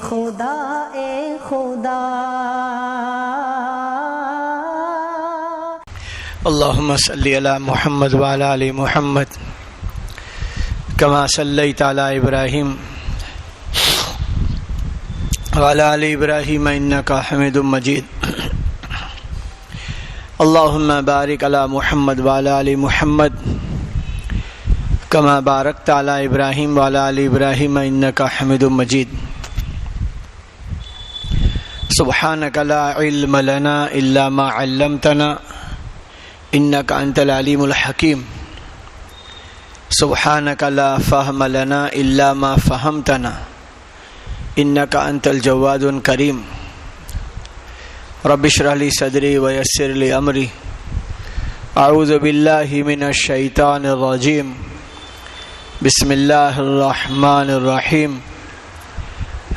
خدا اے خدا اللہم صلی علی محمد وعلی آل محمد کما صلیت علی ابراہیم وعلی آل ابراہیم انکا حمید مجید اللہم بارک علی محمد وعلی آل محمد کما بارکت علی ابراہیم وعلی آل ابراہیم انکا حمید مجید سبحانک لا علم لنا الا ما علمتنا انک انت العلیم الحکیم سبحانک لا فہم لنا الا ما فہمتنا انک انت الجواد الکریم رب اشرح لی صدری ویسر لی امری اعوذ باللہ من الشیطان الرجیم بسم اللہ الرحمن الرحیم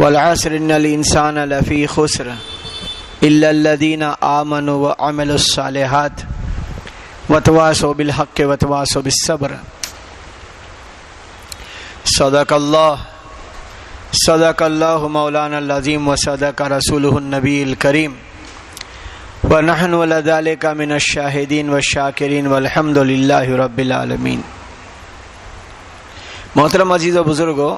والعصر ان الانسان لفی خسر الا الذین آمنوا وعملوا الصالحات وتواصوا بالحق وتواصوا بالصبر صدق اللہ مولانا العظیم وصدق رسولہ النبی الکریم ونحن لذلك من الشاہدین والشاکرین والحمد للہ رب العالمین۔ محترم عزیز و بزرگوں،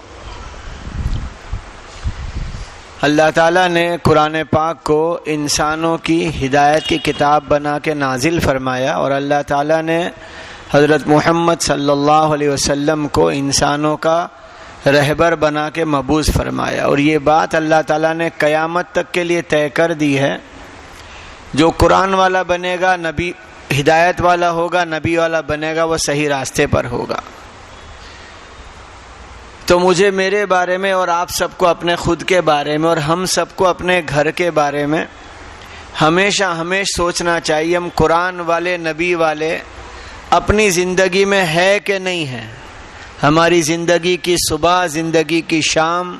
اللہ تعالیٰ نے قرآن پاک کو انسانوں کی ہدایت کی کتاب بنا کے نازل فرمایا، اور اللہ تعالیٰ نے حضرت محمد صلی اللہ علیہ وسلم کو انسانوں کا رہبر بنا کے مبعوث فرمایا، اور یہ بات اللہ تعالیٰ نے قیامت تک کے لیے طے کر دی ہے۔ جو قرآن والا بنے گا، نبی ہدایت والا ہوگا، نبی والا بنے گا، وہ صحیح راستے پر ہوگا۔ تو مجھے میرے بارے میں اور آپ سب کو اپنے خود کے بارے میں اور ہم سب کو اپنے گھر کے بارے میں ہمیشہ سوچنا چاہیے، ہم قرآن والے نبی والے اپنی زندگی میں ہے کہ نہیں ہے۔ ہماری زندگی کی صبح، زندگی کی شام،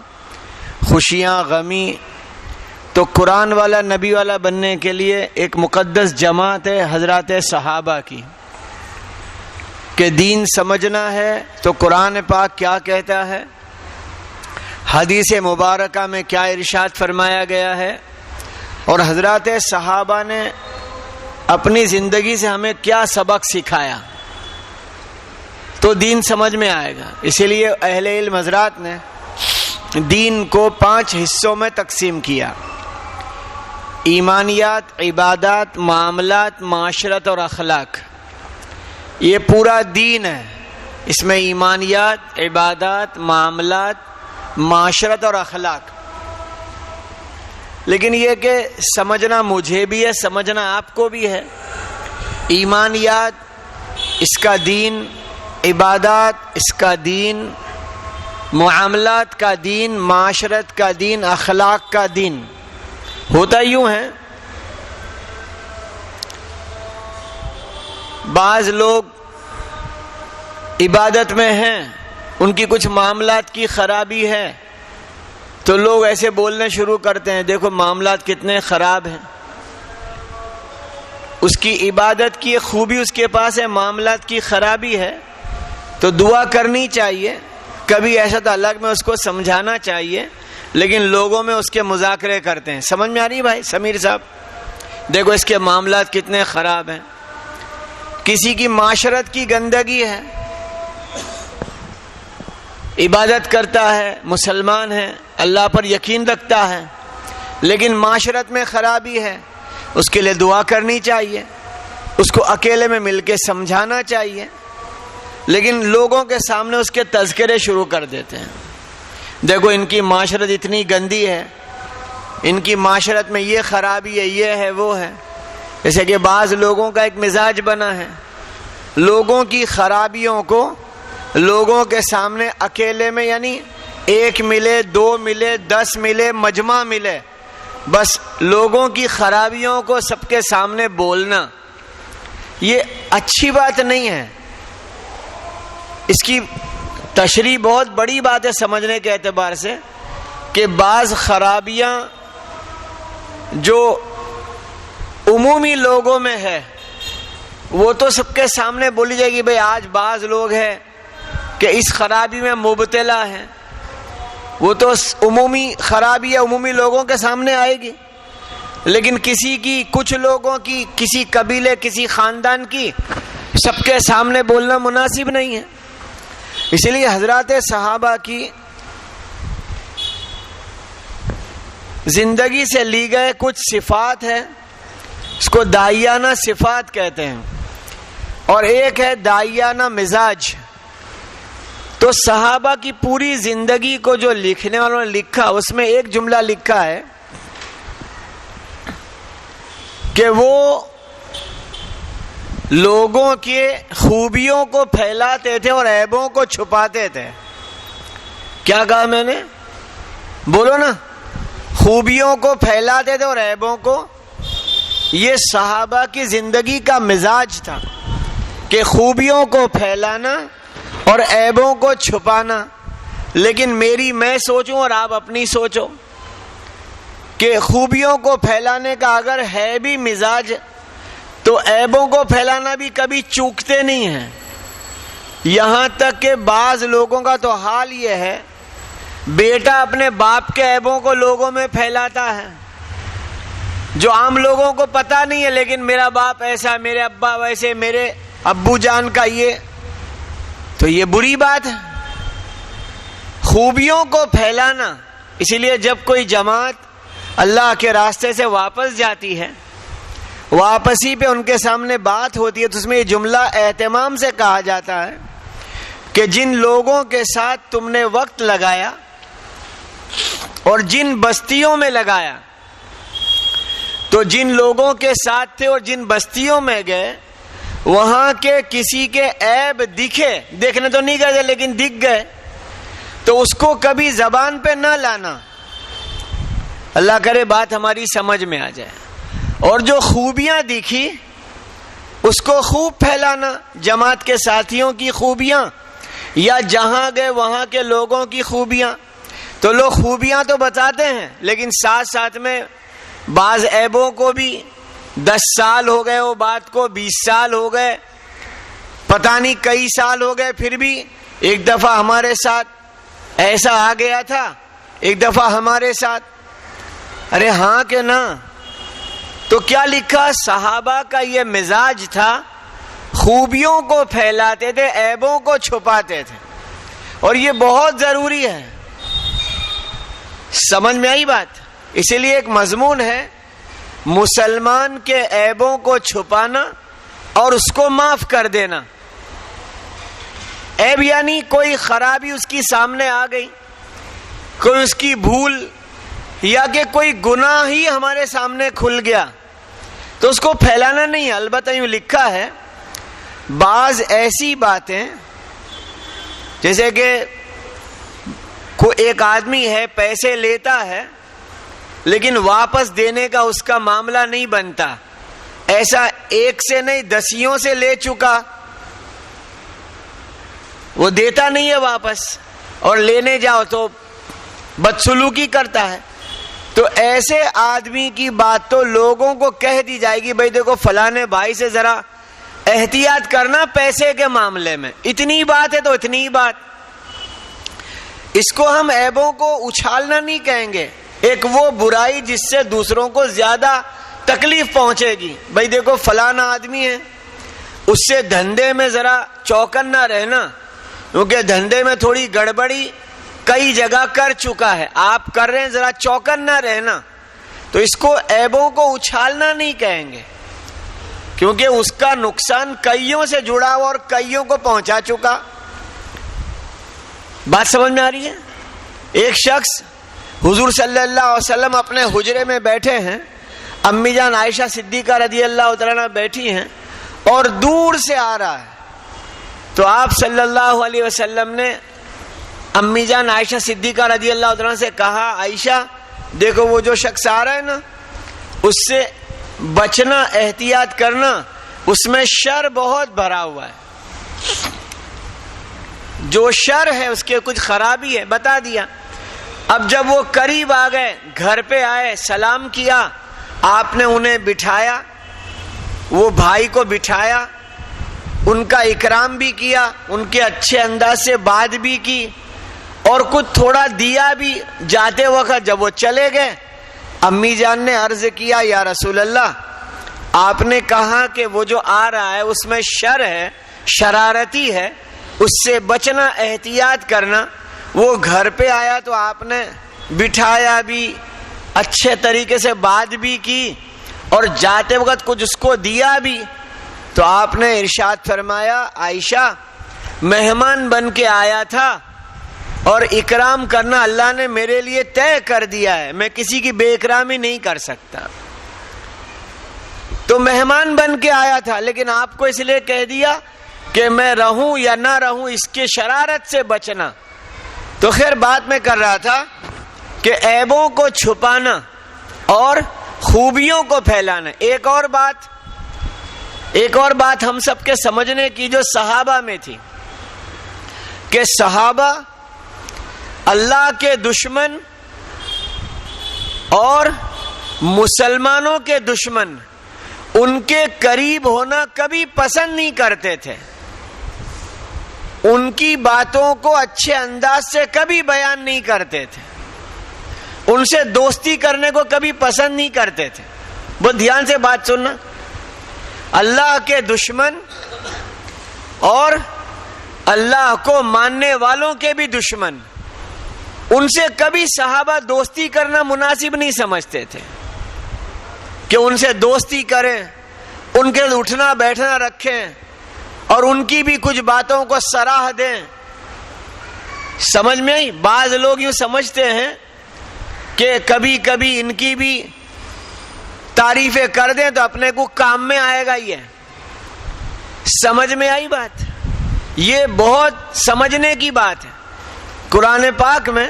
خوشیاں، غمی، تو قرآن والا نبی والا بننے کے لیے ایک مقدس جماعت ہے حضرات صحابہ کی، کہ دین سمجھنا ہے تو قرآن پاک کیا کہتا ہے، حدیث مبارکہ میں کیا ارشاد فرمایا گیا ہے، اور حضرات صحابہ نے اپنی زندگی سے ہمیں کیا سبق سکھایا، تو دین سمجھ میں آئے گا۔ اسی لیے اہل علم حضرات نے دین کو 5 حصوں میں تقسیم کیا: ایمانیات، عبادات، معاملات، معاشرت اور اخلاق۔ یہ پورا دین ہے، اس میں ایمانیات، عبادات، معاملات، معاشرت اور اخلاق۔ لیکن یہ کہ سمجھنا مجھے بھی ہے، سمجھنا آپ کو بھی ہے۔ ایمانیات اس کا دین، عبادات اس کا دین، معاملات کا دین، معاشرت کا دین، اخلاق کا دین۔ ہوتا یوں ہے، بعض لوگ عبادت میں ہیں، ان کی کچھ معاملات کی خرابی ہے، تو لوگ ایسے بولنے شروع کرتے ہیں، دیکھو معاملات کتنے خراب ہیں۔ اس کی عبادت کی خوبی اس کے پاس ہے، معاملات کی خرابی ہے، تو دعا کرنی چاہیے۔ کبھی ایسا تو الگ میں اس کو سمجھانا چاہیے، لیکن لوگوں میں اس کے مذاکرے کرتے ہیں۔ سمجھ میں آ رہی بھائی سمیر صاحب؟ دیکھو اس کے معاملات کتنے خراب ہیں۔ کسی کی معاشرت کی گندگی ہے، عبادت کرتا ہے، مسلمان ہے، اللہ پر یقین رکھتا ہے، لیکن معاشرت میں خرابی ہے، اس کے لیے دعا کرنی چاہیے، اس کو اکیلے میں مل کے سمجھانا چاہیے، لیکن لوگوں کے سامنے اس کے تذکرے شروع کر دیتے ہیں۔ دیکھو ان کی معاشرت اتنی گندی ہے، ان کی معاشرت میں یہ خرابی ہے، یہ ہے، وہ ہے۔ جیسے کہ بعض لوگوں کا ایک مزاج بنا ہے، لوگوں کی خرابیوں کو لوگوں کے سامنے اکیلے میں، یعنی 1 ملے، 2 ملے، 10 ملے، مجمع ملے، بس لوگوں کی خرابیوں کو سب کے سامنے بولنا، یہ اچھی بات نہیں ہے۔ اس کی تشریح بہت بڑی بات ہے سمجھنے کے اعتبار سے، کہ بعض خرابیاں جو عمومی لوگوں میں ہے وہ تو سب کے سامنے بولی جائے گی۔ بھئی آج بعض لوگ ہیں کہ اس خرابی میں مبتلا ہیں، وہ تو عمومی خرابی ہے، عمومی لوگوں کے سامنے آئے گی، لیکن کسی کی، کچھ لوگوں کی، کسی قبیلے، کسی خاندان کی سب کے سامنے بولنا مناسب نہیں ہے۔ اس لیے حضرات صحابہ کی زندگی سے لی گئے کچھ صفات ہے، اس کو داعیانہ صفات کہتے ہیں، اور ایک ہے داعیانہ مزاج۔ تو صحابہ کی پوری زندگی کو جو لکھنے والوں نے لکھا، اس میں ایک جملہ لکھا ہے کہ وہ لوگوں کے خوبیوں کو پھیلاتے تھے اور عیبوں کو چھپاتے تھے۔ کیا کہا میں نے؟ بولو نا، خوبیوں کو پھیلاتے تھے اور عیبوں کو۔ یہ صحابہ کی زندگی کا مزاج تھا کہ خوبیوں کو پھیلانا اور عیبوں کو چھپانا۔ لیکن میں سوچوں اور آپ اپنی سوچو کہ خوبیوں کو پھیلانے کا اگر ہے بھی مزاج، تو عیبوں کو پھیلانا بھی کبھی چوکتے نہیں ہیں۔ یہاں تک کہ بعض لوگوں کا تو حال یہ ہے، بیٹا اپنے باپ کے عیبوں کو لوگوں میں پھیلاتا ہے، جو عام لوگوں کو پتہ نہیں ہے، لیکن میرا باپ ایسا، میرے ابا ویسے، میرے ابو جان کا یہ، تو یہ بری بات ہے، خوبیوں کو پھیلانا۔ اسی لیے جب کوئی جماعت اللہ کے راستے سے واپس جاتی ہے، واپسی پہ ان کے سامنے بات ہوتی ہے، تو اس میں یہ جملہ اہتمام سے کہا جاتا ہے کہ جن لوگوں کے ساتھ تم نے وقت لگایا اور جن بستیوں میں لگایا، تو جن لوگوں کے ساتھ تھے اور جن بستیوں میں گئے، وہاں کے کسی کے عیب دکھے، دیکھنے تو نہیں گئے لیکن دکھ گئے، تو اس کو کبھی زبان پہ نہ لانا۔ اللہ کرے بات ہماری سمجھ میں آ جائے۔ اور جو خوبیاں دکھی اس کو خوب پھیلانا، جماعت کے ساتھیوں کی خوبیاں یا جہاں گئے وہاں کے لوگوں کی خوبیاں۔ تو لوگ خوبیاں تو بتاتے ہیں، لیکن ساتھ ساتھ میں بعض عیبوں کو بھی، 10 سال ہو گئے وہ بات کو، 20 سال ہو گئے، پتہ نہیں کئی سال ہو گئے، پھر بھی ایک دفعہ ہمارے ساتھ ایسا آ گیا تھا، ایک دفعہ ہمارے ساتھ، ارے ہاں کہ نہ؟ تو کیا لکھا؟ صحابہ کا یہ مزاج تھا، خوبیوں کو پھیلاتے تھے، عیبوں کو چھپاتے تھے، اور یہ بہت ضروری ہے۔ سمجھ میں آئی بات؟ اسی لیے ایک مضمون ہے مسلمان کے عیبوں کو چھپانا اور اس کو معاف کر دینا۔ عیب یعنی کوئی خرابی اس کی سامنے آ گئی، کوئی اس کی بھول یا کہ کوئی گناہ ہی ہمارے سامنے کھل گیا، تو اس کو پھیلانا نہیں ہے۔ البتہ یوں لکھا ہے بعض ایسی باتیں، جیسے کہ کوئی ایک آدمی ہے پیسے لیتا ہے لیکن واپس دینے کا اس کا معاملہ نہیں بنتا، ایسا ایک سے نہیں 10 سے لے چکا، وہ دیتا نہیں ہے واپس، اور لینے جاؤ تو بدسلوکی کرتا ہے۔ تو ایسے آدمی کی بات تو لوگوں کو کہہ دی جائے گی، بھائی دیکھو فلانے بھائی سے ذرا احتیاط کرنا پیسے کے معاملے میں، اتنی بات ہے تو اتنی بات۔ اس کو ہم عیبوں کو اچھالنا نہیں کہیں گے، ایک وہ برائی جس سے دوسروں کو زیادہ تکلیف پہنچے گی، بھائی دیکھو فلانا آدمی ہے، اس سے دھندے میں ذرا چوکن نہ رہنا، کیونکہ دھندے میں تھوڑی گڑبڑی کئی جگہ کر چکا ہے، آپ کر رہے ہیں، ذرا چوکن نہ رہنا۔ تو اس کو عیبوں کو اچھالنا نہیں کہیں گے، کیونکہ اس کا نقصان کئیوں سے جڑا ہوا اور کئیوں کو پہنچا چکا۔ بات سمجھ میں آ رہی ہے؟ ایک شخص حضور صلی اللہ علیہ وسلم اپنے حجرے میں بیٹھے ہیں، امی جان عائشہ صدیقہ رضی اللہ تعالیٰ عنہ بیٹھی ہیں، اور دور سے آ رہا ہے، تو آپ صلی اللہ علیہ وسلم نے امی جان عائشہ صدیقہ رضی اللہ تعالیٰ عنہ سے کہا، عائشہ دیکھو وہ جو شخص آ رہا ہے نا، اس سے بچنا، احتیاط کرنا، اس میں شر بہت بھرا ہوا ہے، جو شر ہے اس کے کچھ خرابی ہے، بتا دیا۔ اب جب وہ قریب آ گئے، گھر پہ آئے، سلام کیا، آپ نے انہیں بٹھایا، وہ بھائی کو بٹھایا، ان کا اکرام بھی کیا، ان کے اچھے انداز سے بات بھی کی، اور کچھ تھوڑا دیا بھی جاتے وقت. جب وہ چلے گئے امی جان نے عرض کیا یا رسول اللہ آپ نے کہا کہ وہ جو آ رہا ہے اس میں شر ہے, شرارتی ہے, اس سے بچنا, احتیاط کرنا. وہ گھر پہ آیا تو آپ نے بٹھایا بھی, اچھے طریقے سے بات بھی کی اور جاتے وقت کچھ اس کو دیا بھی. تو آپ نے ارشاد فرمایا عائشہ مہمان بن کے آیا تھا اور اکرام کرنا اللہ نے میرے لیے طے کر دیا ہے, میں کسی کی بے اکرامی نہیں کر سکتا. تو مہمان بن کے آیا تھا لیکن آپ کو اس لیے کہہ دیا کہ میں رہوں یا نہ رہوں اس کے شرارت سے بچنا. تو خیر بات میں کر رہا تھا کہ عیبوں کو چھپانا اور خوبیوں کو پھیلانا. ایک اور بات ہم سب کے سمجھنے کی جو صحابہ میں تھی کہ صحابہ اللہ کے دشمن اور مسلمانوں کے دشمن ان کے قریب ہونا کبھی پسند نہیں کرتے تھے, ان کی باتوں کو اچھے انداز سے کبھی بیان نہیں کرتے تھے, ان سے دوستی کرنے کو کبھی پسند نہیں کرتے تھے. بہت دھیان سے بات سننا, اللہ کے دشمن اور اللہ کو ماننے والوں کے بھی دشمن, ان سے کبھی صحابہ دوستی کرنا مناسب نہیں سمجھتے تھے کہ ان سے دوستی کریں, ان کے اٹھنا بیٹھنا رکھیں اور ان کی بھی کچھ باتوں کو سراہ دیں. سمجھ میں آئی؟ بعض لوگ یوں سمجھتے ہیں کہ کبھی کبھی ان کی بھی تعریفیں کر دیں تو اپنے کو کام میں آئے گا. یہ سمجھ میں آئی بات؟ یہ بہت سمجھنے کی بات ہے. قرآن پاک میں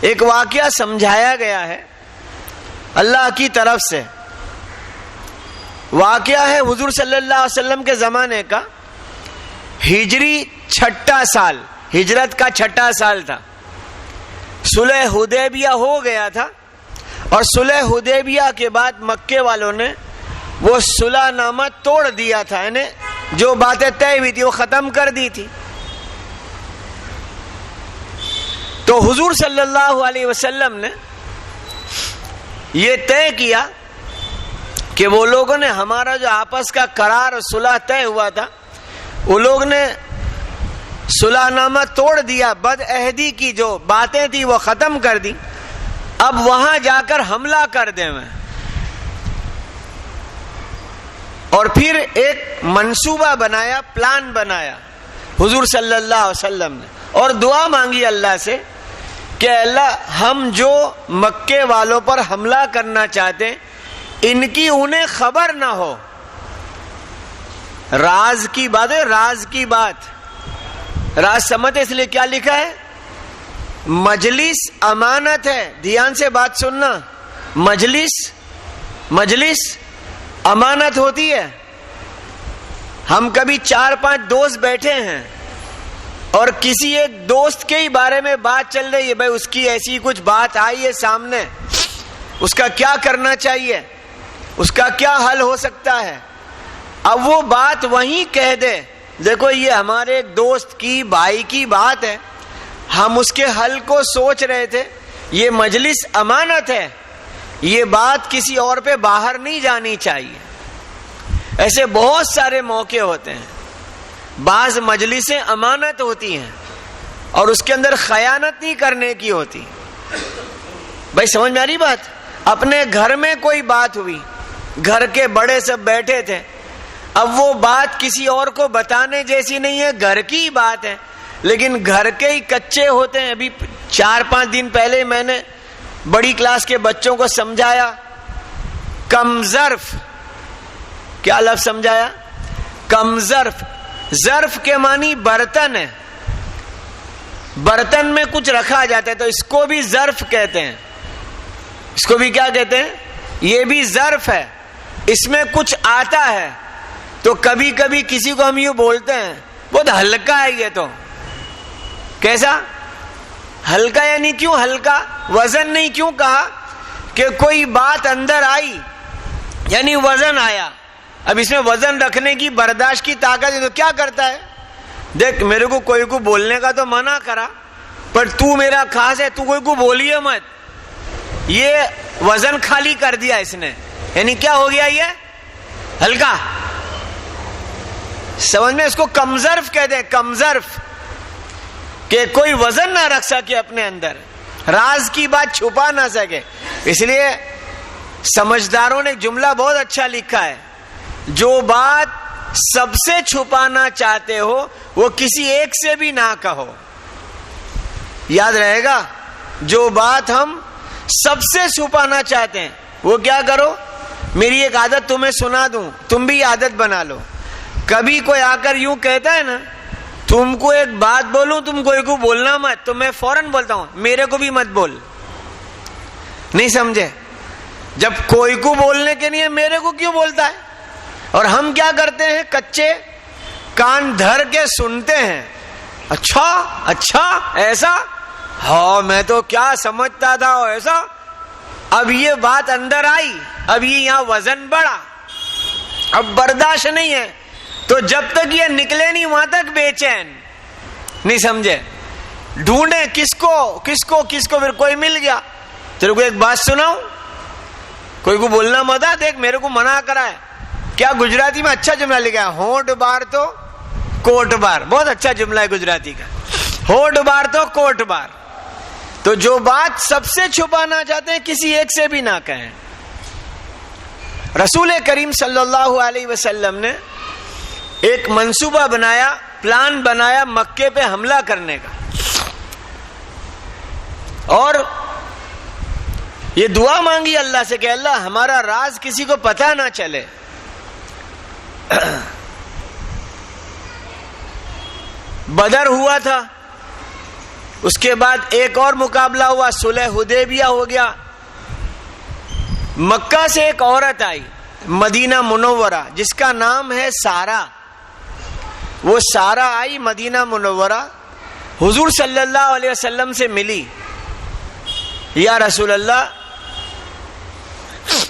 ایک واقعہ سمجھایا گیا ہے اللہ کی طرف سے. واقعہ ہے حضور صلی اللہ علیہ وسلم کے زمانے کا, ہجری 6 سال, ہجرت کا 6 سال تھا. صلح حدیبیہ ہو گیا تھا اور صلح حدیبیہ کے بعد مکے والوں نے وہ صلح نامہ توڑ دیا تھا, یعنی جو باتیں طے ہوئی تھی وہ ختم کر دی تھی. تو حضور صلی اللہ علیہ وسلم نے یہ طے کیا کہ وہ لوگوں نے ہمارا جو آپس کا قرار اور صلح طے ہوا تھا وہ لوگ نے صلح نامہ توڑ دیا, بد عہدی کی جو باتیں تھی وہ ختم کر دی, اب وہاں جا کر حملہ کر دیں میں. اور پھر ایک منصوبہ بنایا, پلان بنایا حضور صلی اللہ علیہ وسلم نے اور دعا مانگی اللہ سے کہ اللہ ہم جو مکے والوں پر حملہ کرنا چاہتے ہیں ان کی انہیں خبر نہ ہو. راز کی بات ہے, راز کی بات. راز سمجھتے اس لیے کیا لکھا ہے, مجلس امانت ہے. دھیان سے بات سننا, مجلس امانت ہوتی ہے. ہم کبھی 4-5 دوست بیٹھے ہیں اور کسی ایک دوست کے ہی بارے میں بات چل رہی ہے, بھائی اس کی ایسی کچھ بات آئی ہے سامنے, اس کا کیا کرنا چاہیے, اس کا کیا حل ہو سکتا ہے. اب وہ بات وہیں کہہ دے, دیکھو یہ ہمارے ایک دوست کی, بھائی کی بات ہے, ہم اس کے حل کو سوچ رہے تھے, یہ مجلس امانت ہے, یہ بات کسی اور پہ باہر نہیں جانی چاہیے. ایسے بہت سارے موقع ہوتے ہیں. بعض مجلسیں امانت ہوتی ہیں اور اس کے اندر خیانت نہیں کرنے کی ہوتی. بھائی سمجھ میں آ رہی بات؟ اپنے گھر میں کوئی بات ہوئی, گھر کے بڑے سب بیٹھے تھے, اب وہ بات کسی اور کو بتانے جیسی نہیں ہے, گھر کی بات ہے, لیکن گھر کے ہی کچے ہوتے ہیں. ابھی 4-5 دن پہلے میں نے بڑی کلاس کے بچوں کو سمجھایا کم ظرف. کیا لفظ سمجھایا؟ کم ظرف. ظرف کے معنی برتن ہے, برتن میں کچھ رکھا جاتا ہے تو اس کو بھی ظرف کہتے ہیں. اس کو بھی کیا کہتے ہیں؟ یہ بھی ظرف ہے, اس میں کچھ آتا ہے. تو کبھی کبھی کسی کو ہم یوں بولتے ہیں بہت ہلکا ہے یہ. تو کیسا ہلکا؟ یعنی کیوں ہلکا؟ وزن نہیں. کیوں کہا؟ کہ کوئی بات اندر آئی یعنی وزن آیا. اب اس میں وزن رکھنے کی برداشت کی طاقت ہے تو کیا کرتا ہے, دیکھ میرے کو کوئی کو بولنے کا تو منع کرا, پر تو میرا خاص ہے، تو کوئی کو بولیے مت. یہ وزن خالی کر دیا اس نے، یعنی کیا ہو گیا؟ یہ ہلکا. سمجھ میں؟ اس کو کمظرف کہتے ہیں، کمظرف، کہ کوئی وزن نہ رکھ سکے اپنے اندر، راز کی بات چھپا نہ سکے. اس لیے سمجھداروں نے جملہ بہت اچھا لکھا ہے، جو بات سب سے چھپانا چاہتے ہو وہ کسی ایک سے بھی نہ کہو. یاد رہے گا، جو بات ہم سب سے چھپانا چاہتے ہیں وہ کیا کرو؟ میری ایک عادت تمہیں سنا دوں، تم بھی عادت بنا لو. کبھی کوئی آ کر یوں کہتا ہے نا، تم کو ایک بات بولوں، تم کوئی کو بولنا مت، تو میں فوراً بولتا ہوں میرے کو بھی مت بول. نہیں سمجھے؟ جب کوئی کو بولنے کے لیے میرے کو کیوں بولتا ہے؟ اور ہم کیا کرتے ہیں؟ کچے کان دھر کے سنتے ہیں. اچھا اچھا ایسا، ہاں میں تو کیا سمجھتا تھا ایسا. اب یہ بات اندر آئی، اب یہ یہاں وزن بڑھا، اب برداشت نہیں ہے. تو جب تک یہ نکلے نہیں وہاں تک بے چین. نہیں سمجھے؟ ڈھونڈے کس کو کس کو کس کو. پھر کوئی مل گیا، تیرے کو ایک بات سناؤں، کوئی کو بولنا مت. دیکھ میرے کو منع کرا ہے. کیا گجراتی میں اچھا جملہ لکھا ہے، ہونٹ بار تو کوٹ بار. بہت اچھا جملہ ہے گجراتی کا، ہونٹ بار تو کوٹ بار. تو جو بات سب سے چھپانا چاہتے ہیں کسی ایک سے بھی نہ کہیں. رسول کریم صلی اللہ علیہ وسلم نے ایک منصوبہ بنایا، پلان بنایا مکے پہ حملہ کرنے کا، اور یہ دعا مانگی اللہ سے کہ اللہ ہمارا راز کسی کو پتہ نہ چلے. بدر ہوا تھا، اس کے بعد ایک اور مقابلہ ہوا، صلح حدیبیہ ہو گیا. مکہ سے ایک عورت آئی مدینہ منورہ جس کا نام ہے سارہ. وہ سارہ آئی مدینہ منورہ، حضور صلی اللہ علیہ وسلم سے ملی. یا رسول اللہ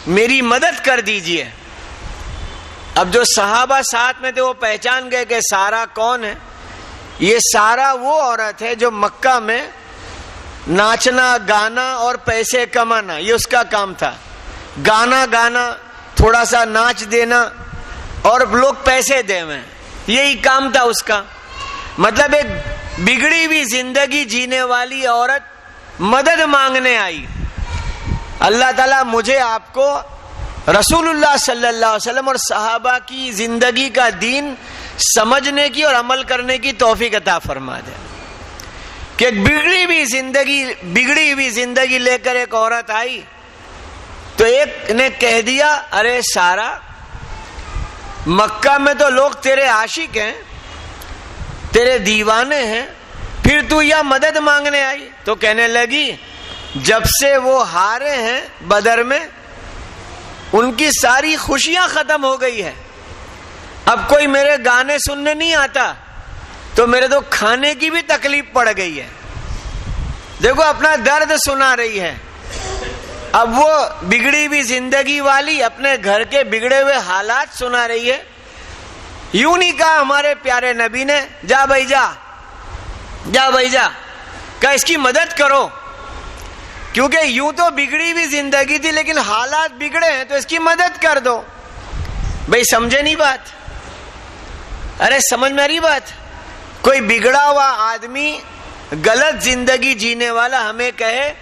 میری مدد کر دیجئے. اب جو صحابہ ساتھ میں تھے وہ پہچان گئے کہ سارہ کون ہے. یہ سارہ وہ عورت ہے جو مکہ میں ناچنا گانا اور پیسے کمانا یہ اس کا کام تھا. گانا گانا، تھوڑا سا ناچ دینا اور لوگ پیسے دیں، یہی کام تھا اس کا. مطلب ایک بگڑی ہوئی زندگی جینے والی عورت مدد مانگنے آئی. اللہ تعالیٰ مجھے آپ کو رسول اللہ صلی اللہ علیہ وسلم اور صحابہ کی زندگی کا دین سمجھنے کی اور عمل کرنے کی توفیق عطا فرما دے. کہ ایک بگڑی ہوئی زندگی لے کر ایک عورت آئی تو ایک نے کہہ دیا ارے سارا، مکہ میں تو لوگ تیرے عاشق ہیں، تیرے دیوانے ہیں، پھر تو یہ مدد مانگنے آئی. تو کہنے لگی جب سے وہ ہارے ہیں بدر میں ان کی ساری خوشیاں ختم ہو گئی ہے. اب کوئی میرے گانے سننے نہیں آتا، تو میرے تو کھانے کی بھی تکلیف پڑ گئی ہے. دیکھو اپنا درد سنا رہی ہے. اب وہ بگڑی ہوئی زندگی والی اپنے گھر کے بگڑے ہوئے حالات سنا رہی ہے. یوں نہیں کہا ہمارے پیارے نبی نے جا بھائی جا جا بھائی جا، کہ اس کی مدد کرو، کیونکہ یوں تو بگڑی ہوئی زندگی تھی لیکن حالات بگڑے ہیں تو اس کی مدد کر دو. بھائی سمجھے نہیں بات؟ ارے سمجھ میں رہی بات؟ کوئی بگڑا ہوا آدمی غلط زندگی جینے والا ہمیں کہے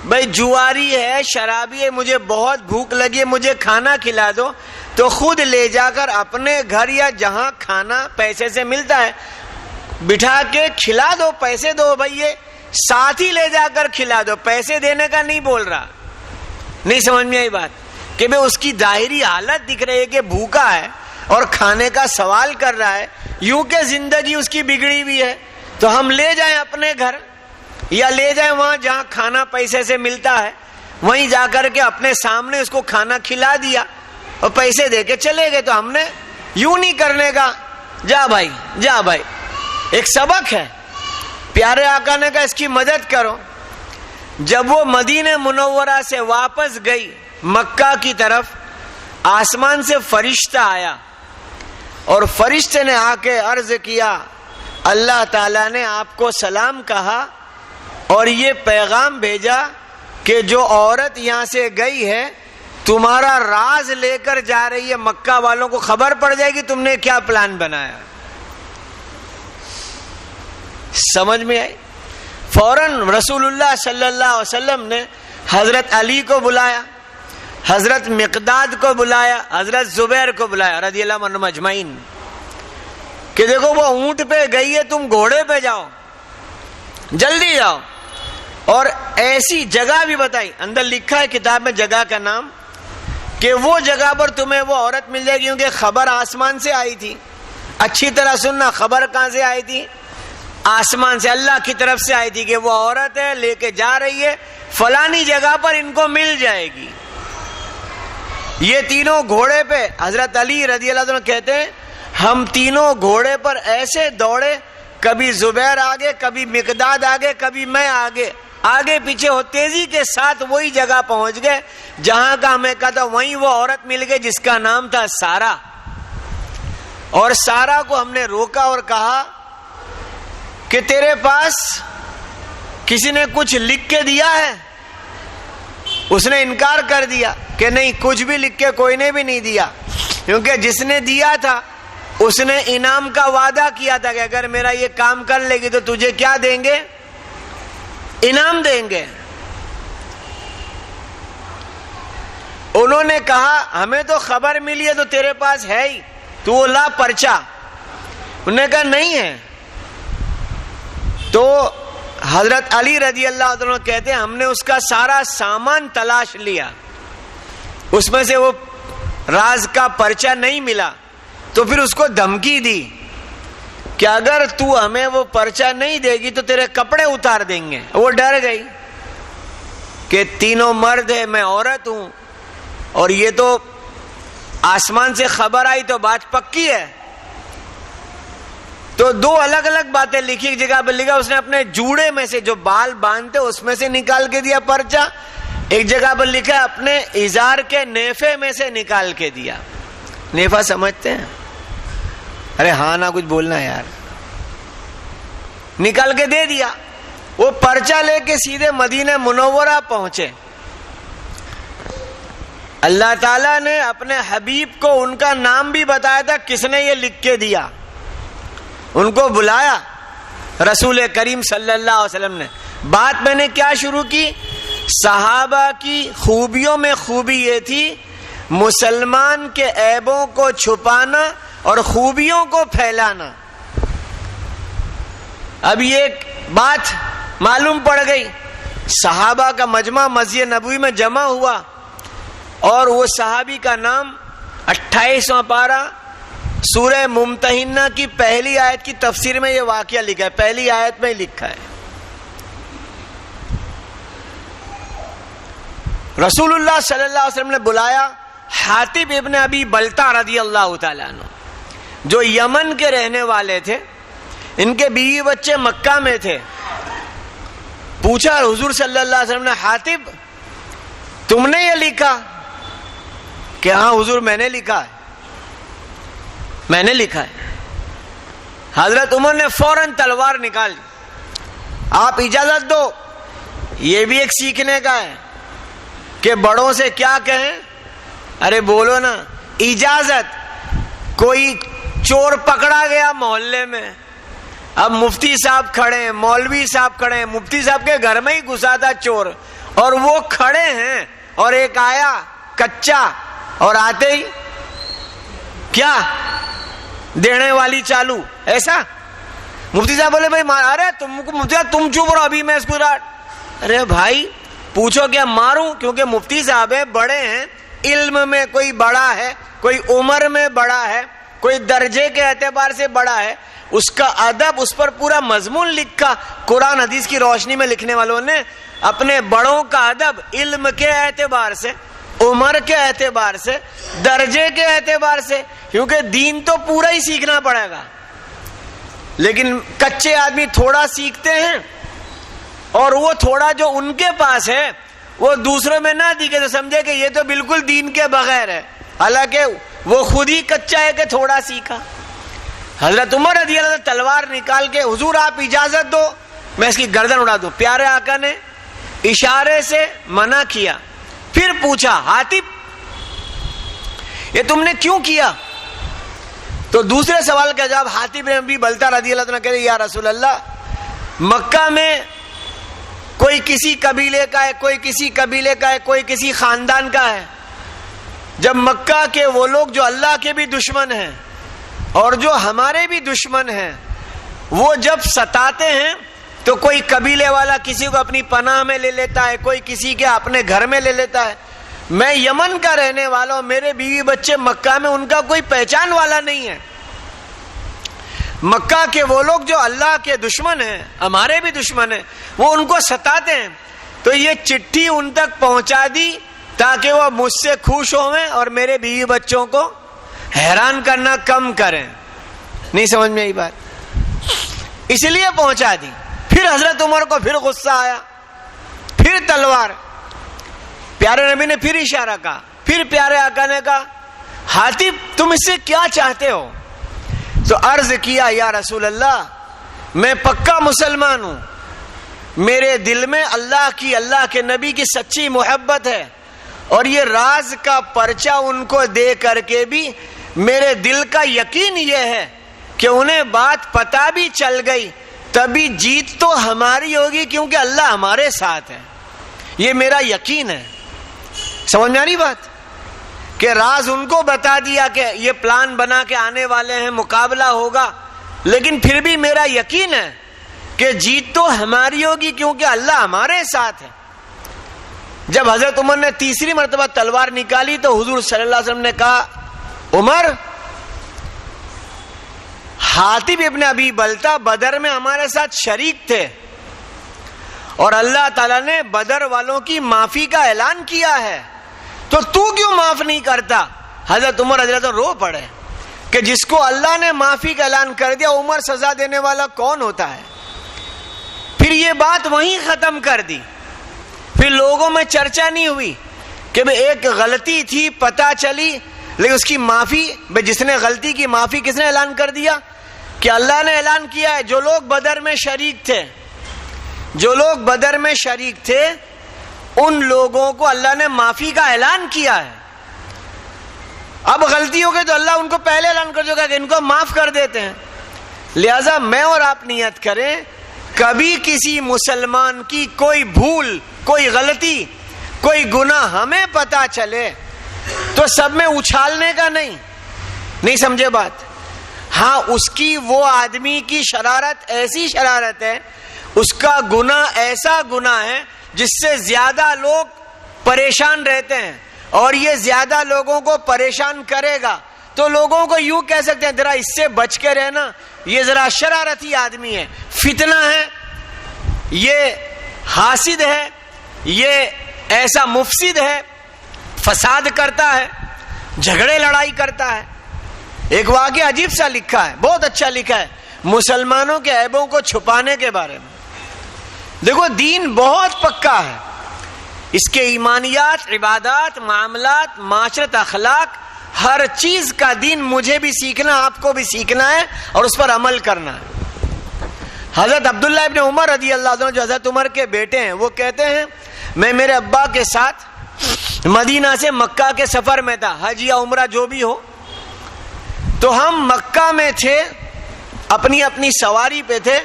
بھائی جواری ہے، شرابی ہے، مجھے بہت بھوک لگی ہے، مجھے کھانا کھلا دو، تو خود لے جا کر اپنے گھر یا جہاں کھانا پیسے سے ملتا ہے بٹھا کے کھلا دو، پیسے دو. بھائی یہ ساتھ ہی لے جا کر کھلا دو، پیسے دینے کا نہیں بول رہا. نہیں سمجھ میں آئی بات؟ کہ بھئی اس کی ظاہری حالت دکھ رہی ہے کہ بھوکا ہے اور کھانے کا سوال کر رہا ہے، یوں کہ زندگی اس کی بگڑی ہوئی ہے، تو ہم لے جائیں اپنے گھر یا لے جائیں وہاں جہاں کھانا پیسے سے ملتا ہے، وہیں جا کر کے اپنے سامنے اس کو کھانا کھلا دیا اور پیسے دے کے چلے گئے. تو ہم نے یوں نہیں کرنے کا. جا بھائی جا بھائی، ایک سبق ہے. پیارے آقا نے کہا اس کی مدد کرو. جب وہ مدینہ منورہ سے واپس گئی مکہ کی طرف، آسمان سے فرشتہ آیا اور فرشتے نے آ کے عرض کیا اللہ تعالیٰ نے آپ کو سلام کہا اور یہ پیغام بھیجا کہ جو عورت یہاں سے گئی ہے تمہارا راز لے کر جا رہی ہے، مکہ والوں کو خبر پڑ جائے گی تم نے کیا پلان بنایا. سمجھ میں آئی؟ فوراً رسول اللہ صلی اللہ علیہ وسلم نے حضرت علی کو بلایا، حضرت مقداد کو بلایا، حضرت زبیر کو بلایا رضی اللہ عنہم اجمعین، کہ دیکھو وہ اونٹ پہ گئی ہے، تم گھوڑے پہ جاؤ، جلدی جاؤ. اور ایسی جگہ بھی بتائی، اندر لکھا ہے کتاب میں جگہ کا نام، کہ وہ جگہ پر تمہیں وہ عورت مل جائے گی، کیونکہ خبر آسمان سے آئی تھی. اچھی طرح سننا، خبر کہاں سے آئی تھی؟ آسمان سے، اللہ کی طرف سے آئی تھی کہ وہ عورت ہے، لے کے جا رہی ہے فلانی جگہ پر، ان کو مل جائے گی. یہ تینوں گھوڑے پہ، حضرت علی رضی اللہ عنہ کہتے ہیں ہم تینوں گھوڑے پر ایسے دوڑے، کبھی زبیر آگے، کبھی مقداد آگے، کبھی میں آگے، آگے پیچھے ہو، تیزی کے ساتھ وہی جگہ پہنچ گئے جہاں کا ہمیں کہا تھا. وہیں وہ عورت مل گئی جس کا نام تھا سارا. اور سارا کو ہم نے روکا اور کہا کہ تیرے پاس کسی نے کچھ لکھ کے دیا ہے؟ اس نے انکار کر دیا کہ نہیں، کچھ بھی لکھ کے کوئی نے بھی نہیں دیا، کیونکہ جس نے دیا تھا اس نے انعام کا وعدہ کیا تھا کہ اگر میرا یہ کام کر لے گی تو تجھے کیا دیں گے؟ انعام دیں گے. انہوں نے کہا ہمیں تو خبر ملی ہے تو تیرے پاس ہے ہی، تو وہ لا پرچہ. انہوں نے کہا نہیں ہے. تو حضرت علی رضی اللہ عنہ کہتے ہیں ہم نے اس کا سارا سامان تلاش لیا، اس میں سے وہ راز کا پرچہ نہیں ملا. تو پھر اس کو دھمکی دی کہ اگر تو ہمیں وہ پرچہ نہیں دے گی تو تیرے کپڑے اتار دیں گے. وہ ڈر گئی کہ تینوں مرد ہیں، میں عورت ہوں، اور یہ تو آسمان سے خبر آئی تو بات پکی ہے. تو دو الگ الگ باتیں لکھی. ایک جگہ پہ لکھا اس نے اپنے جوڑے میں سے جو بال باندھتے اس میں سے نکال کے دیا پرچہ، ایک جگہ پر لکھا ہے اپنے ازار کے نیفے میں سے نکال کے دیا. نیفا سمجھتے ہیں؟ ارے ہاں نہ کچھ بولنا یار. نکال کے دے دیا. وہ پرچہ لے کے سیدھے مدینہ منورہ پہنچے. اللہ تعالیٰ نے اپنے حبیب کو ان کا نام بھی بتایا تھا کس نے یہ لکھ کے دیا. ان کو بلایا رسول کریم صلی اللہ علیہ وسلم نے. بات میں نے کیا شروع کی؟ صحابہ کی خوبیوں میں خوبی یہ تھی مسلمان کے عیبوں کو چھپانا اور خوبیوں کو پھیلانا. اب یہ بات معلوم پڑ گئی، صحابہ کا مجمع مسجد نبوی میں جمع ہوا، اور وہ صحابی کا نام 28واں پارہ سورہ ممتحنہ کی پہلی آیت کی تفسیر میں یہ واقعہ لکھا ہے، پہلی آیت میں لکھا ہے. رسول اللہ صلی اللہ علیہ وسلم نے بلایا حاتب ابن ابی بلتہ رضی اللہ تعالیٰ عنہ، جو یمن کے رہنے والے تھے. ان کے بیوی بچے مکہ میں تھے. پوچھا حضور صلی اللہ علیہ وسلم نے حاتب تم نے یہ لکھا؟ کہ ہاں حضور میں نے لکھا ہے، میں نے لکھا ہے. حضرت عمر نے فوراً تلوار نکال لی. آپ اجازت دو. یہ بھی ایک سیکھنے کا ہے کہ بڑوں سے کیا کہیں. ارے بولو نا اجازت. کوئی چور پکڑا گیا محلے میں، اب مفتی صاحب کھڑے ہیں، مولوی صاحب کھڑے ہیں، مفتی صاحب کے گھر میں ہی گھسا تھا چور، اور وہ کھڑے ہیں، اور ایک آیا کچا اور آتے ہی کیا دینے والی چالو. ایسا مفتی صاحب بولے بھائی ارے مفتی صاحب تم چپ رہو، ابھی میں اس کو ڈانٹ. ارے بھائی پوچھو کیا ماروں؟ کیونکہ مفتی صاحب ہے، بڑے ہیں، علم میں کوئی بڑا ہے، کوئی عمر میں بڑا ہے، کوئی درجے کے اعتبار سے بڑا ہے. اس کا ادب، اس پر پورا مضمون لکھا. قرآن حدیث کی روشنی میں لکھنے والوں نے اپنے بڑوں کا ادب علم کے اعتبار سے، عمر کے اعتبار سے، درجے کے اعتبار سے، کیونکہ دین تو پورا ہی سیکھنا پڑے گا. لیکن کچے آدمی تھوڑا سیکھتے ہیں، اور وہ تھوڑا جو ان کے پاس ہے وہ دوسروں میں نہ دکھے تو سمجھے کہ یہ تو بالکل دین کے بغیر ہے، حالانکہ وہ خود ہی کچا ہے کہ تھوڑا سیکھا. حضرت عمر رضی اللہ عنہ تلوار نکال کے حضور آپ اجازت دو. میں اس کی گردن اڑا دوں. پیارے آقا نے اشارے سے منع کیا. پھر پوچھا حاتب یہ تم نے کیوں کیا؟ تو دوسرے سوال کا جواب حاتب بن ابی بلتہ رضی اللہ عنہ کہتے یا رسول اللہ مکہ میں کوئی کسی قبیلے کا ہے، کوئی کسی قبیلے کا ہے، کوئی کسی خاندان کا ہے. جب مکہ کے وہ لوگ جو اللہ کے بھی دشمن ہیں اور جو ہمارے بھی دشمن ہیں وہ جب ستاتے ہیں تو کوئی قبیلے والا کسی کو اپنی پناہ میں لے لیتا ہے، کوئی کسی کے اپنے گھر میں لے لیتا ہے. میں یمن کا رہنے والا ہوں، میرے بیوی بچے مکہ میں، ان کا کوئی پہچان والا نہیں ہے. مکہ کے وہ لوگ جو اللہ کے دشمن ہیں، ہمارے بھی دشمن ہیں، وہ ان کو ستاتے ہیں. تو یہ چٹھی ان تک پہنچا دی تاکہ وہ مجھ سے خوش ہوئیں اور میرے بیوی بچوں کو حیران کرنا کم کریں. نہیں سمجھ میں آئی بات؟ اس لیے پہنچا دی. پھر حضرت عمر کو پھر غصہ آیا، پھر تلوار. پیارے نبی نے پھر اشارہ کہا. پھر پیارے آقا نے کہا حاتب تم اس سے کیا چاہتے ہو؟ تو عرض کیا یا رسول اللہ میں پکا مسلمان ہوں، میرے دل میں اللہ کی، اللہ کے نبی کی سچی محبت ہے، اور یہ راز کا پرچہ ان کو دے کر کے بھی میرے دل کا یقین یہ ہے کہ انہیں بات پتہ بھی چل گئی تبھی جیت تو ہماری ہوگی کیونکہ اللہ ہمارے ساتھ ہے. یہ میرا یقین ہے. سمجھ میں آ رہی بات؟ کہ راز ان کو بتا دیا کہ یہ پلان بنا کے آنے والے ہیں، مقابلہ ہوگا، لیکن پھر بھی میرا یقین ہے کہ جیت تو ہماری ہوگی کیونکہ اللہ ہمارے ساتھ ہے. جب حضرت عمر نے تیسری مرتبہ تلوار نکالی تو حضور صلی اللہ علیہ وسلم نے کہا عمر حاتب ابن ابی بلتہ بدر میں ہمارے ساتھ شریک تھے اور اللہ تعالیٰ نے بدر والوں کی معافی کا اعلان کیا ہے، تو کیوں معاف نہیں کرتا؟ حضرت عمر رضی اللہ عنہ رو پڑے کہ جس کو اللہ نے معافی کا اعلان کر دیا عمر سزا دینے والا کون ہوتا ہے؟ پھر یہ بات وہیں ختم کر دی. پھر لوگوں میں چرچا نہیں ہوئی کہ ایک غلطی تھی پتہ چلی لیکن اس کی معافی، جس نے غلطی کی معافی کس نے اعلان کر دیا؟ کہ اللہ نے اعلان کیا ہے. جو لوگ بدر میں شریک تھے، جو لوگ بدر میں شریک تھے ان لوگوں کو اللہ نے معافی کا اعلان کیا ہے. اب غلطی ہو گئی تو اللہ ان کو پہلے اعلان کر چکا کہ ان کو معاف کر دیتے ہیں. لہذا میں اور آپ نیت کریں کبھی کسی مسلمان کی کوئی بھول، کوئی غلطی، کوئی گناہ ہمیں پتا چلے تو سب میں اچھالنے کا نہیں سمجھے بات. ہاں اس کی وہ آدمی کی شرارت ایسی شرارت ہے، اس کا گناہ ایسا گناہ ہے جس سے زیادہ لوگ پریشان رہتے ہیں اور یہ زیادہ لوگوں کو پریشان کرے گا تو لوگوں کو یوں کہہ سکتے ہیں ذرا اس سے بچ کے رہنا، یہ ذرا شرارتی آدمی ہے، فتنہ ہے، یہ حاسد ہے، یہ ایسا مفسد ہے، فساد کرتا ہے، جھگڑے لڑائی کرتا ہے. ایک واقعہ عجیب سا لکھا ہے، بہت اچھا لکھا ہے مسلمانوں کے عیبوں کو چھپانے کے بارے میں. دیکھو دین بہت پکا ہے، اس کے ایمانیات، عبادات، معاملات، معاشرت، اخلاق، ہر چیز کا دین مجھے بھی سیکھنا، آپ کو بھی سیکھنا ہے اور اس پر عمل کرنا ہے. حضرت عبداللہ ابن عمر رضی اللہ عنہ جو حضرت عمر کے بیٹے ہیں وہ کہتے ہیں میں میرے ابا کے ساتھ مدینہ سے مکہ کے سفر میں تھا، حج یا عمرہ جو بھی ہو، تو ہم مکہ میں تھے، اپنی اپنی سواری پہ تھے،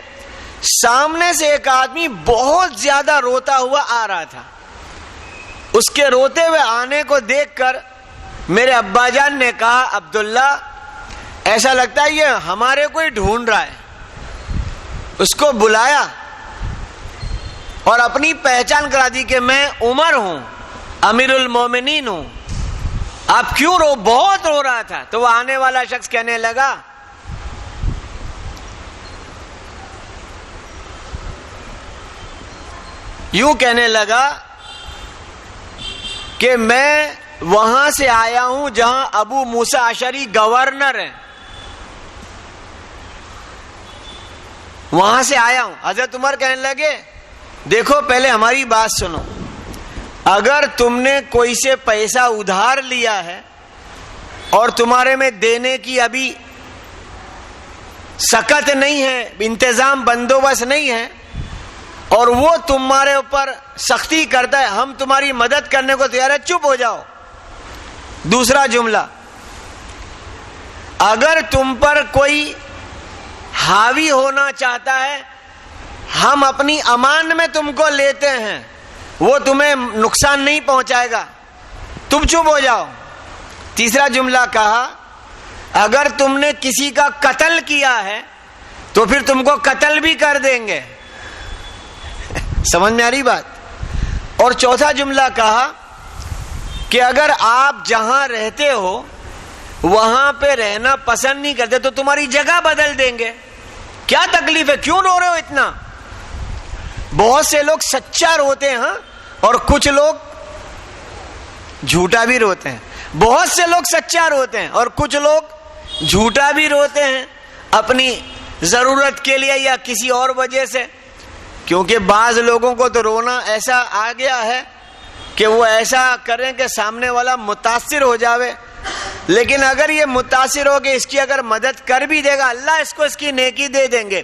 سامنے سے ایک آدمی بہت زیادہ روتا ہوا آ رہا تھا. اس کے روتے ہوئے آنے کو دیکھ کر میرے ابا جان نے کہا عبداللہ ایسا لگتا ہے یہ ہمارے کوئی ڈھونڈ رہا ہے. اس کو بلایا اور اپنی پہچان کرا دی کہ میں عمر ہوں، امیر المومنین ہوں. آپ کیوں رو؟ بہت رو رہا تھا. تو وہ آنے والا شخص کہنے لگا یوں کہنے لگا کہ میں وہاں سے آیا ہوں جہاں ابو موسیٰ اشعری گورنر ہیں، وہاں سے آیا ہوں. حضرت عمر کہنے لگے دیکھو پہلے ہماری بات سنو، اگر تم نے کوئی سے پیسہ ادھار لیا ہے اور تمہارے میں دینے کی ابھی سکت نہیں ہے، انتظام بندوبست نہیں ہے، اور وہ تمہارے اوپر سختی کرتا ہے، ہم تمہاری مدد کرنے کو تیار ہے، چپ ہو جاؤ۔ دوسرا جملہ، اگر تم پر کوئی حاوی ہونا چاہتا ہے، ہم اپنی امان میں تم کو لیتے ہیں، وہ تمہیں نقصان نہیں پہنچائے گا، تم چپ ہو جاؤ۔ تیسرا جملہ کہا، اگر تم نے کسی کا قتل کیا ہے تو پھر تم کو قتل بھی کر دیں گے۔ سمجھ میں آ رہی بات؟ اور چوتھا جملہ کہا کہ اگر آپ جہاں رہتے ہو وہاں پہ رہنا پسند نہیں کرتے تو تمہاری جگہ بدل دیں گے۔ کیا تکلیف ہے، کیوں رو رہے ہو اتنا؟ بہت سے لوگ سچا روتے ہیں اور کچھ لوگ جھوٹا بھی روتے ہیں۔ بہت سے لوگ سچا روتے ہیں اور کچھ لوگ جھوٹا بھی روتے ہیں، اپنی ضرورت کے لیے یا کسی اور وجہ سے۔ کیونکہ بعض لوگوں کو تو رونا ایسا آ گیا ہے کہ وہ ایسا کریں کہ سامنے والا متاثر ہو جاوے، لیکن اگر یہ متاثر ہو کہ اس کی اگر مدد کر بھی دے گا، اللہ اس کو اس کی نیکی دے دیں گے۔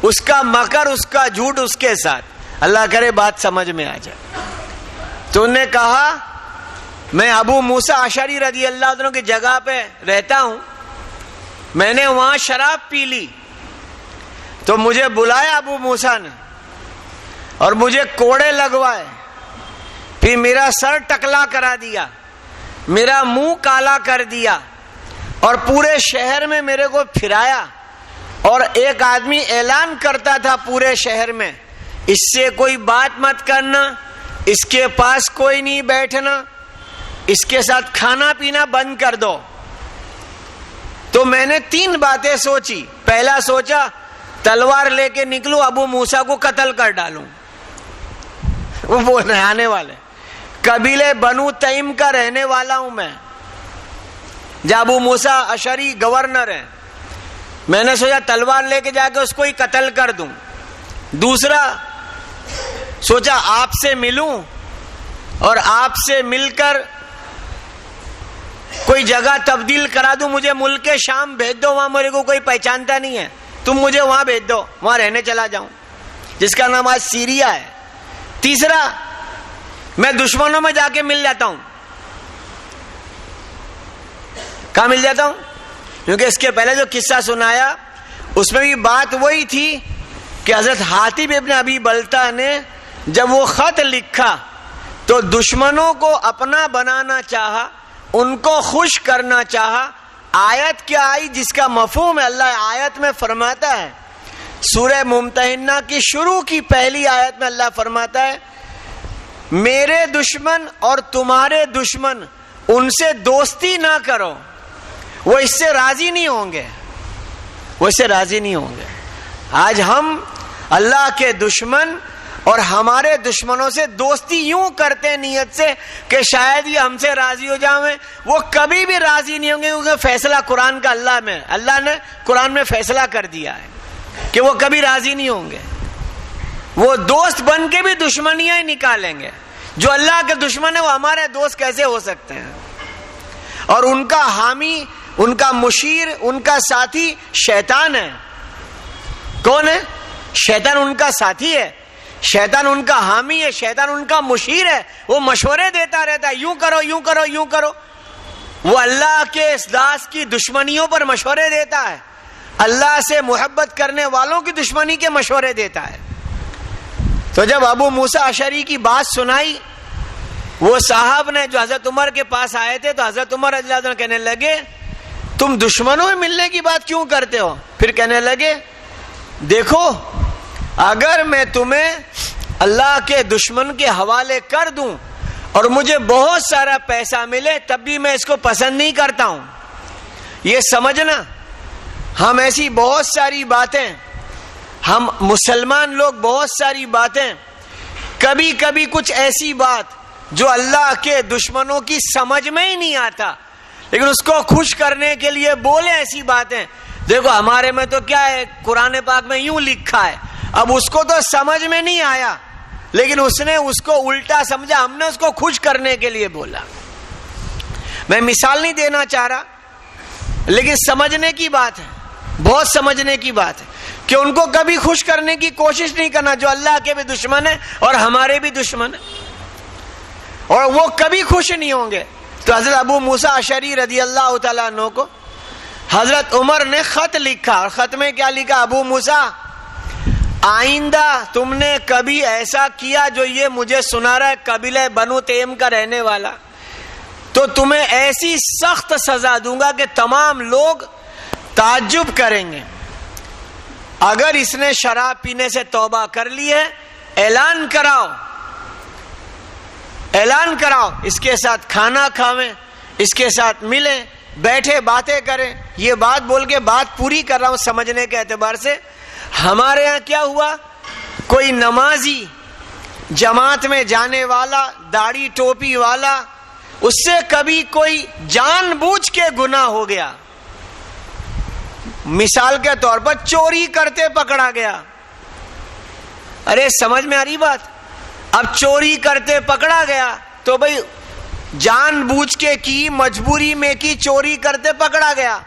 اس کا مکر، اس کا جھوٹ اس کے ساتھ۔ اللہ کرے بات سمجھ میں آ جائے۔ تو انہوں نے کہا میں ابو موسیٰ اشعری رضی اللہ عنہ کی جگہ پہ رہتا ہوں، میں نے وہاں شراب پی لی تو مجھے بلایا ابو موسیٰ نے اور مجھے کوڑے لگوائے، پھر میرا سر ٹکلا کرا دیا، میرا منہ کالا کر دیا اور پورے شہر میں میرے کو پھرایا، اور ایک آدمی اعلان کرتا تھا پورے شہر میں، اس سے کوئی بات مت کرنا، اس کے پاس کوئی نہیں بیٹھنا، اس کے ساتھ کھانا پینا بند کر دو۔ تو میں نے 3 باتیں سوچی۔ پہلا سوچا تلوار لے کے نکلوں، ابو موسیٰ کو قتل کر ڈالوں۔ وہ بول رہے آنے والے قبیلے بنو تیم کا رہنے والا ہوں میں، جب ابو موسیٰ اشعری گورنر ہے، میں نے سوچا تلوار لے کے جا کے اس کو ہی قتل کر دوں۔ دوسرا سوچا آپ سے ملوں اور آپ سے مل کر کوئی جگہ تبدیل کرا دوں، مجھے ملک شام بھیج دو، وہاں میرے کو کوئی پہچانتا نہیں ہے، تم مجھے وہاں بھیج دو، وہاں رہنے چلا جاؤں، جس کا نام آج سیریا ہے۔ تیسرا میں دشمنوں میں جا کے مل جاتا ہوں۔ کہاں مل جاتا ہوں؟ کیونکہ اس کے پہلے جو قصہ سنایا اس میں بھی بات وہی تھی کہ حضرت حاتب ابن ابی بلتہ نے جب وہ خط لکھا تو دشمنوں کو اپنا بنانا چاہا، ان کو خوش کرنا چاہا۔ آیت کیا آئی جس کا مفہوم ہے؟ اللہ آیت میں فرماتا ہے، سورہ ممتحنہ کی شروع کی پہلی آیت میں اللہ فرماتا ہے میرے دشمن اور تمہارے دشمن ان سے دوستی نہ کرو، وہ اس سے راضی نہیں ہوں گے، وہ اس سے راضی نہیں ہوں گے۔ آج ہم اللہ کے دشمن اور ہمارے دشمنوں سے دوستی یوں کرتے ہیں نیت سے کہ شاید یہ ہم سے راضی ہو جائیں، وہ کبھی بھی راضی نہیں ہوں گے، کیونکہ فیصلہ قرآن کا اللہ نے قرآن میں فیصلہ کر دیا ہے کہ وہ کبھی راضی نہیں ہوں گے۔ وہ دوست بن کے بھی دشمنیاں ہی نکالیں گے۔ جو اللہ کے دشمن ہے وہ ہمارے دوست کیسے ہو سکتے ہیں؟ اور ان کا حامی، ان کا مشیر، ان کا ساتھی شیطان ہے۔ کون ہے؟ شیطان ان کا ساتھی ہے، شیطان ان کا حامی ہے، شیطان ان کا مشیر ہے۔ وہ مشورے دیتا رہتا ہے، یوں کرو یوں کرو یوں کرو۔ وہ اللہ کے اس داس کی دشمنیوں پر مشورے دیتا ہے، اللہ سے محبت کرنے والوں کی دشمنی کے مشورے دیتا ہے۔ تو جب ابو موسیٰ اشعری کی بات سنائی، وہ صاحب نے جو حضرت عمر کے پاس آئے تھے، تو حضرت عمر رضی اللہ عنہ کہنے لگے تم دشمنوں میں ملنے کی بات کیوں کرتے ہو؟ پھر کہنے لگے دیکھو اگر میں تمہیں اللہ کے دشمن کے حوالے کر دوں اور مجھے بہت سارا پیسہ ملے تب بھی میں اس کو پسند نہیں کرتا ہوں۔ یہ سمجھنا، ہم ایسی بہت ساری باتیں، ہم مسلمان لوگ بہت ساری باتیں، کبھی کبھی کچھ ایسی بات جو اللہ کے دشمنوں کی سمجھ میں ہی نہیں آتا، لیکن اس کو خوش کرنے کے لیے بولے ایسی باتیں۔ دیکھو ہمارے میں تو کیا ہے، قرآن پاک میں یوں لکھا ہے، اب اس کو تو سمجھ میں نہیں آیا لیکن اس نے اس کو الٹا سمجھا، ہم نے اس کو خوش کرنے کے لیے بولا۔ میں مثال نہیں دینا چاہ رہا لیکن سمجھنے کی بات ہے، بہت سمجھنے کی بات ہے۔ کہ ان کو کبھی خوش کرنے کی کوشش نہیں کرنا، جو اللہ کے بھی دشمن ہیں اور ہمارے بھی دشمن ہیں، اور وہ کبھی خوش نہیں ہوں گے۔ تو حضرت ابو موسیٰ اشعری رضی اللہ تعالیٰ عنہ کو حضرت عمر نے خط لکھا، اور خط میں کیا لکھا؟ ابو موسیٰ، آئندہ تم نے کبھی ایسا کیا جو یہ مجھے سنا رہا ہے قبیلہ بنو تیم کا رہنے والا، تو تمہیں ایسی سخت سزا دوں گا کہ تمام لوگ تعجب کریں گے۔ اگر اس نے شراب پینے سے توبہ کر لی ہے، اعلان کراؤ، اعلان کراؤ، اس کے ساتھ کھانا کھاویں، اس کے ساتھ ملیں، بیٹھے باتیں کریں۔ یہ بات بول کے بات پوری کر رہا ہوں سمجھنے کے اعتبار سے۔ ہمارے ہاں کیا ہوا، کوئی نمازی، جماعت میں جانے والا، داڑھی ٹوپی والا، اس سے کبھی کوئی جان بوجھ کے گناہ ہو گیا، مثال کے طور پر چوری کرتے پکڑا گیا۔ ارے سمجھ میں آ رہی بات؟ اب چوری کرتے پکڑا گیا تو بھئی جان بوجھ کے کی، مجبوری میں کی، چوری کرتے پکڑا گیا،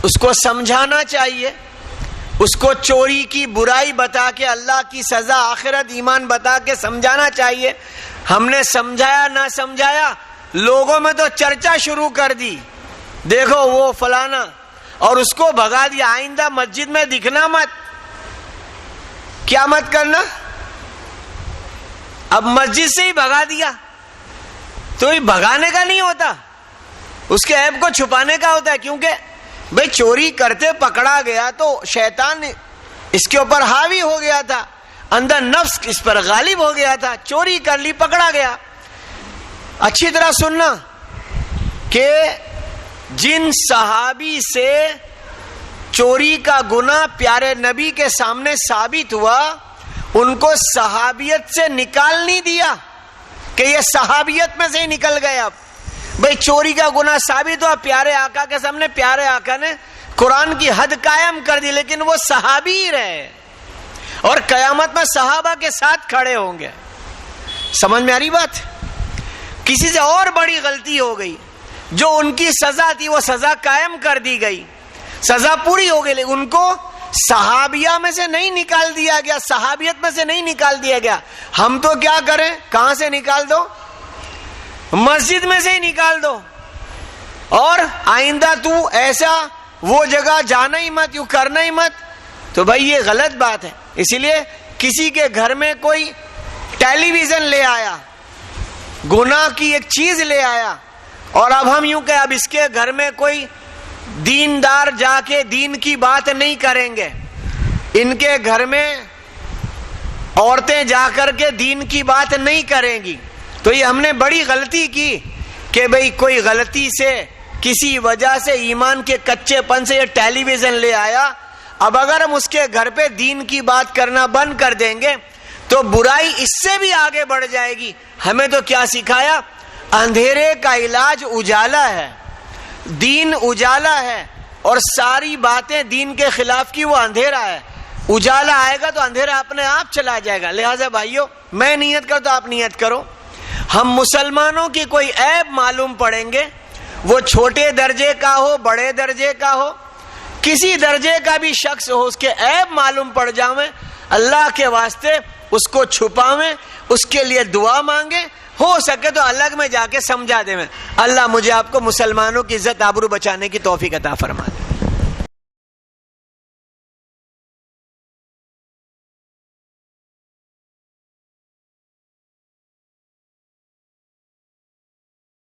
اس کو سمجھانا چاہیے، اس کو چوری کی برائی بتا کے اللہ کی سزا، آخرت، ایمان بتا کے سمجھانا چاہیے۔ ہم نے سمجھایا نہ سمجھایا، لوگوں میں تو چرچا شروع کر دی، دیکھو وہ فلانا، اور اس کو بھگا دیا، آئندہ مسجد میں دکھنا مت۔ کیا مت کرنا؟ اب مسجد سے ہی بھگا دیا تو یہ بھگانے کا نہیں ہوتا، اس کے عیب کو چھپانے کا ہوتا ہے، کیونکہ بھئی چوری کرتے پکڑا گیا تو شیطان اس کے اوپر حاوی ہو گیا تھا، اندر نفس اس پر غالب ہو گیا تھا، چوری کر لی، پکڑا گیا۔ اچھی طرح سننا کہ جن صحابی سے چوری کا گناہ پیارے نبی کے سامنے ثابت ہوا، ان کو صحابیت سے نکال نہیں دیا کہ یہ صحابیت میں سے ہی نکل گئے۔ اب بھئی چوری کا گناہ ثابت ہوا پیارے آقا کے سامنے، پیارے آقا نے قرآن کی حد قائم کر دی، لیکن وہ صحابی ہی رہے، اور قیامت میں صحابہ کے ساتھ کھڑے ہوں گے۔ سمجھ میں آ رہی بات؟ کسی سے اور بڑی غلطی ہو گئی، جو ان کی سزا تھی وہ سزا قائم کر دی گئی، سزا پوری ہو گئی، لیکن ان کو صحابیہ میں سے نہیں نکال دیا گیا، صحابیت میں سے نہیں نکال دیا گیا۔ ہم تو کیا کریں؟ کہاں سے نکال دو؟ مسجد میں سے ہی نکال دو، اور آئندہ تو ایسا وہ جگہ جانا ہی مت، یوں کرنا ہی مت۔ تو بھائی یہ غلط بات ہے۔ اسی لیے کسی کے گھر میں کوئی ٹیلی ویژن لے آیا، گناہ کی ایک چیز لے آیا، اور اب ہم یوں کہ اب اس کے گھر میں کوئی دیندار جا کے دین کی بات نہیں کریں گے، ان کے گھر میں عورتیں جا کر کے دین کی بات نہیں کریں گی، تو یہ ہم نے بڑی غلطی کی کہ بھئی کوئی غلطی سے کسی وجہ سے ایمان کے کچے پن سے یہ ٹیلی ویژن لے آیا، اب اگر ہم اس کے گھر پہ دین کی بات کرنا بند کر دیں گے تو برائی اس سے بھی آگے بڑھ جائے گی۔ ہمیں تو کیا سکھایا؟ اندھیرے کا علاج اجالا ہے، دین اجالا ہے، اور ساری باتیں دین کے خلاف کی وہ اندھیرا ہے۔ اجالا آئے گا تو اندھیرا اپنے آپ چلا جائے گا۔ لہٰذا بھائیو، میں نیت کرتا ہوں، آپ نیت کرو، ہم مسلمانوں کی کوئی عیب معلوم پڑیں گے، وہ چھوٹے درجے کا ہو، بڑے درجے کا ہو، کسی درجے کا بھی شخص ہو، اس کے عیب معلوم پڑ جاویں، اللہ کے واسطے اس کو چھپاویں، اس کے لیے دعا مانگیں، ہو سکے تو الگ میں جا کے سمجھا دیں۔ اللہ مجھے آپ کو مسلمانوں کی عزت آبرو بچانے کی توفیق عطا فرما دے۔